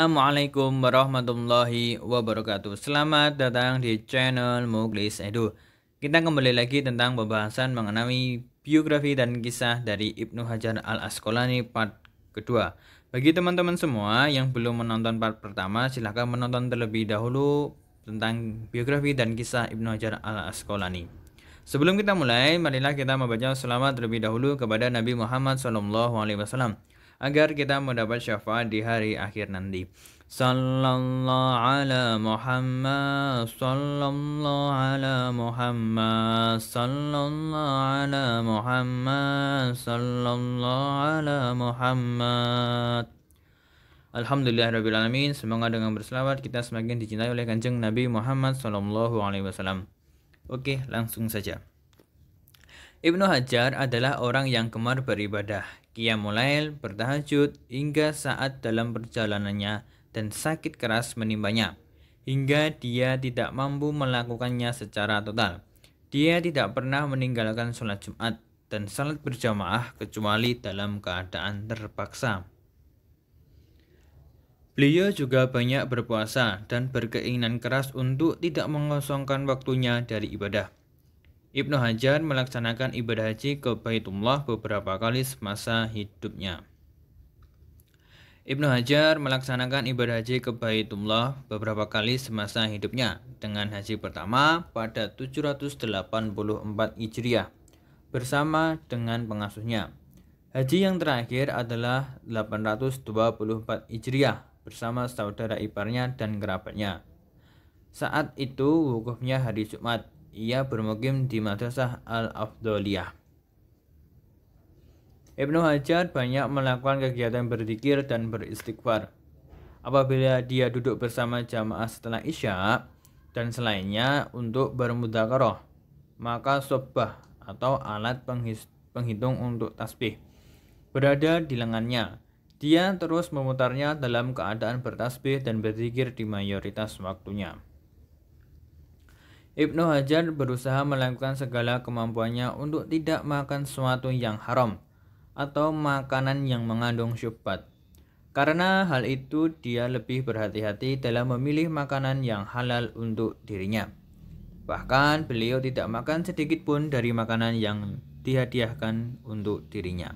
Assalamualaikum warahmatullahi wabarakatuh. Selamat datang di channel Muklis Edu. Kita kembali lagi tentang pembahasan mengenai biografi dan kisah dari Ibnu Hajar al-Asqalani part kedua. Bagi teman-teman semua yang belum menonton part pertama, silahkan menonton terlebih dahulu tentang biografi dan kisah Ibnu Hajar al-Asqalani. Sebelum kita mulai, marilah kita membaca selawat terlebih dahulu kepada Nabi Muhammad SAW agar kita mendapat syafaat di hari akhir nanti. Sallallahu ala Muhammad, sallallahu ala Muhammad, sallallahu ala Muhammad, sallallahu ala Muhammad. Alhamdulillahirrabbilalamin. Semoga dengan berselawat kita semakin dicintai oleh kanjeng Nabi Muhammad SAW. Oke, langsung saja. Ibnu Hajar adalah orang yang gemar beribadah, qiyamul lail, bertahajud, hingga saat dalam perjalanannya dan sakit keras menimpanya, hingga dia tidak mampu melakukannya secara total. Dia tidak pernah meninggalkan sholat Jumat dan salat berjamaah kecuali dalam keadaan terpaksa. Beliau juga banyak berpuasa dan berkeinginan keras untuk tidak mengosongkan waktunya dari ibadah. Ibnu Hajar melaksanakan ibadah haji ke Baitullah beberapa kali semasa hidupnya. Ibnu Hajar melaksanakan ibadah haji ke Baitullah beberapa kali semasa hidupnya, dengan haji pertama pada 784 Hijriah bersama dengan pengasuhnya. Haji yang terakhir adalah 824 Hijriah bersama saudara iparnya dan kerabatnya. Saat itu wukufnya hari Jumat. Ia bermukim di Madrasah Al-Afdoliyah. Ibnu Hajar banyak melakukan kegiatan berzikir dan beristighfar. Apabila dia duduk bersama jamaah setelah Isya dan selainnya untuk bermudzakarah, maka sobbah atau alat penghitung untuk tasbih berada di lengannya. Dia terus memutarnya dalam keadaan bertasbih dan berzikir di mayoritas waktunya. Ibnu Hajar berusaha melakukan segala kemampuannya untuk tidak makan sesuatu yang haram atau makanan yang mengandung syubhat. Karena hal itu, dia lebih berhati-hati dalam memilih makanan yang halal untuk dirinya. Bahkan beliau tidak makan sedikit pun dari makanan yang dihadiahkan untuk dirinya.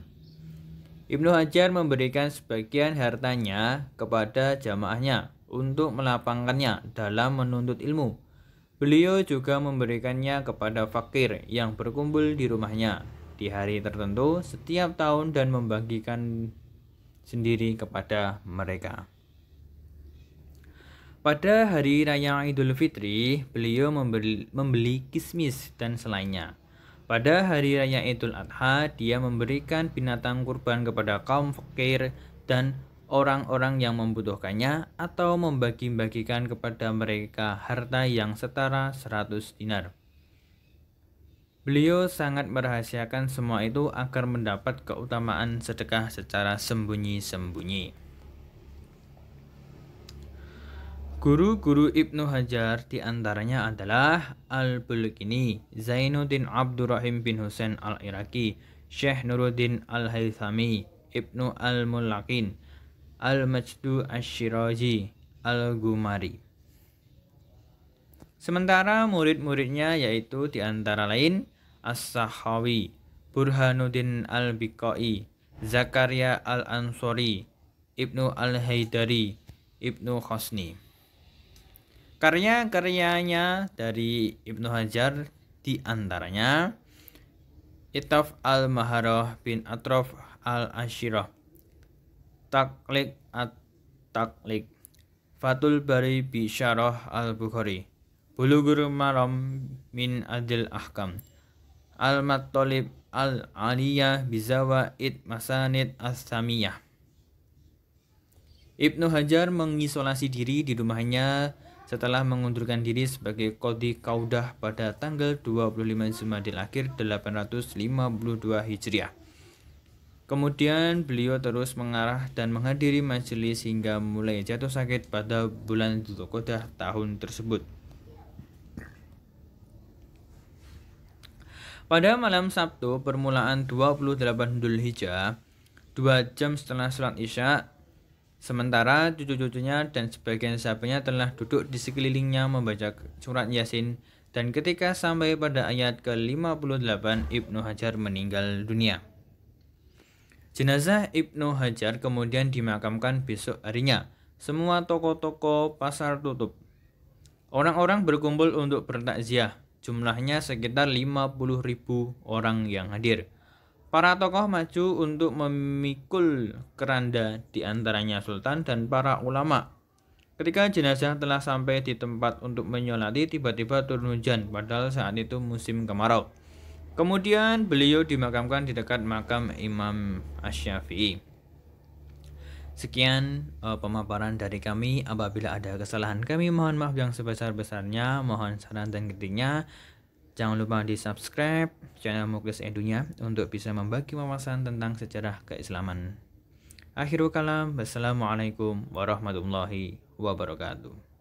Ibnu Hajar memberikan sebagian hartanya kepada jamaahnya untuk melapangkannya dalam menuntut ilmu. Beliau juga memberikannya kepada fakir yang berkumpul di rumahnya di hari tertentu setiap tahun dan membagikan sendiri kepada mereka. Pada hari raya Idul Fitri, beliau membeli kismis dan selainnya. Pada hari raya Idul Adha, dia memberikan binatang kurban kepada kaum fakir dan orang-orang yang membutuhkannya atau membagi-bagikan kepada mereka harta yang setara 100 dinar. Beliau sangat merahasiakan semua itu agar mendapat keutamaan sedekah secara sembunyi-sembunyi. Guru-guru Ibnu Hajar diantaranya adalah Al-Bulkini, Zainuddin Abdurrahim bin Husain al-Iraqi, Syekh Nuruddin al-Haythami, Ibnu al-Mulakin, Al-Majdu Asy-Syirazi, Al-Gumari. Sementara murid-muridnya yaitu diantara lain As-Sakhawi, Burhanuddin Al-Biqai, Zakaria Al-Ansori, Ibnu Al-Haidari, Ibnu Khosni. Karya-karyanya dari Ibnu Hajar diantaranya Itaf Al-Maharah bin Atraf Al-Ashirah, Taqliq at-Taqliq, Fathul Bari bi Syarah Al-Bukhari, Bulughul Maram min Adil Ahkam, Al-Mattalib Al-Aliyah bi Zawaid Masanid As-Samiyah. Ibnu Hajar mengisolasi diri di rumahnya setelah mengundurkan diri sebagai Qadhi Qaudah pada tanggal 25 Jumadil Akhir 852 Hijriah. Kemudian beliau terus mengarah dan menghadiri majelis hingga mulai jatuh sakit pada bulan Dzulqa'dah tahun tersebut. Pada malam Sabtu permulaan 28 Dzulhijjah, 2 jam setelah sholat Isya, Sementara cucu-cucunya dan sebagian sahabatnya telah duduk di sekelilingnya membaca surat Yasin, dan ketika sampai pada ayat ke-58 Ibnu Hajar meninggal dunia. Jenazah Ibnu Hajar kemudian dimakamkan besok harinya. Semua toko-toko pasar tutup. Orang-orang berkumpul untuk bertakziah. Jumlahnya sekitar 50.000 orang yang hadir. Para tokoh maju untuk memikul keranda, di antaranya sultan dan para ulama. Ketika jenazah telah sampai di tempat untuk menyolati, tiba-tiba turun hujan, padahal saat itu musim kemarau. Kemudian beliau dimakamkan di dekat makam Imam Asy-Syafi'i. Sekian pemaparan dari kami. Apabila ada kesalahan kami mohon maaf yang sebesar-besarnya. Mohon saran dan kritiknya. Jangan lupa di subscribe channel Mukhlis Edunya untuk bisa membagi wawasan tentang sejarah keislaman. Akhirul kalam, wassalamualaikum warahmatullahi wabarakatuh.